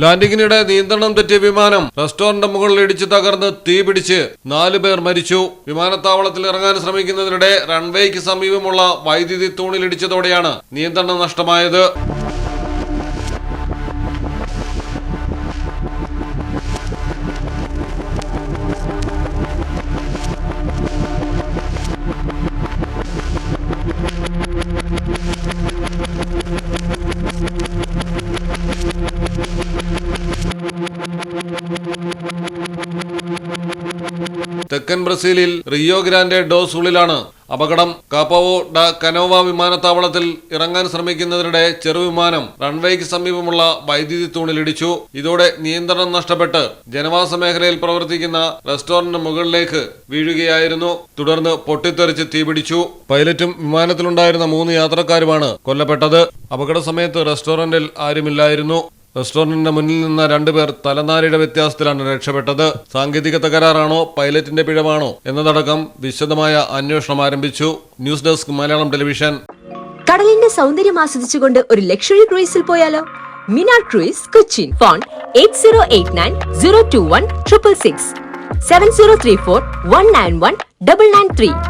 ലാൻഡിങ്ങിനിടെ നിയന്ത്രണം തെറ്റിയ വിമാനം റെസ്റ്റോറന്റ് മുകളിൽ ഇടിച്ച് തകർന്ന് തീപിടിച്ച് 4 പേർ മരിച്ചു. വിമാനത്താവളത്തിൽ ഇറങ്ങാൻ ശ്രമിക്കുന്നതിനിടെ റൺവേക്ക് സമീപമുള്ള വൈദ്യുതി തൂണിലിടിച്ചതോടെയാണ് നിയന്ത്രണം നഷ്ടമായത്. തെക്കൻ ബ്രസീലിൽ റിയോ ഗ്രാൻഡെ ഡോ സുളിലാണ് അപകടം. കാപ്പാവോ ഡ കനോവ വിമാനത്താവളത്തിൽ ഇറങ്ങാൻ ശ്രമിക്കുന്നതിനിടെ ചെറുവിമാനം റൺവേക്ക് സമീപമുള്ള വൈദ്യുതി തൂണിലിടിച്ചു. ഇതോടെ നിയന്ത്രണം നഷ്ടപ്പെട്ട് ജനവാസ മേഖലയിൽ പ്രവർത്തിക്കുന്ന റെസ്റ്റോറന്റ് മുകളിലേക്ക് വീഴുകയായിരുന്നു. തുടർന്ന് പൊട്ടിത്തെറിച്ച് തീപിടിച്ചു. പൈലറ്റും വിമാനത്തിലുണ്ടായിരുന്ന 3 യാത്രക്കാരുമാണ് കൊല്ലപ്പെട്ടത്. അപകട സമയത്ത് റെസ്റ്റോറന്റിൽ ആരുമില്ലായിരുന്നു. റെസ്റ്റോറന്റിന്റെ മുന്നിൽ നിന്ന 2 പേർ തലനാരിയുടെ വ്യത്യാസത്തിലാണ് രക്ഷപ്പെട്ടത്. സാങ്കേതിക തകരാറാണോ പൈലറ്റിന്റെ പിഴവാണോ എന്നതടക്കം വിശദമായ അന്വേഷണം ആരംഭിച്ചു. News desk Malayalam television. കടലിന്റെ സൗന്ദര്യം ആസ്വദിച്ചുകൊണ്ട് ഒരു ലക്ഷറി ക്രൂയിസിൽ പോയാലോ? മിനാർ ക്രൂയിസ് കൊച്ചിൻ. ഫോൺ 8089 021 666 7034 191 993.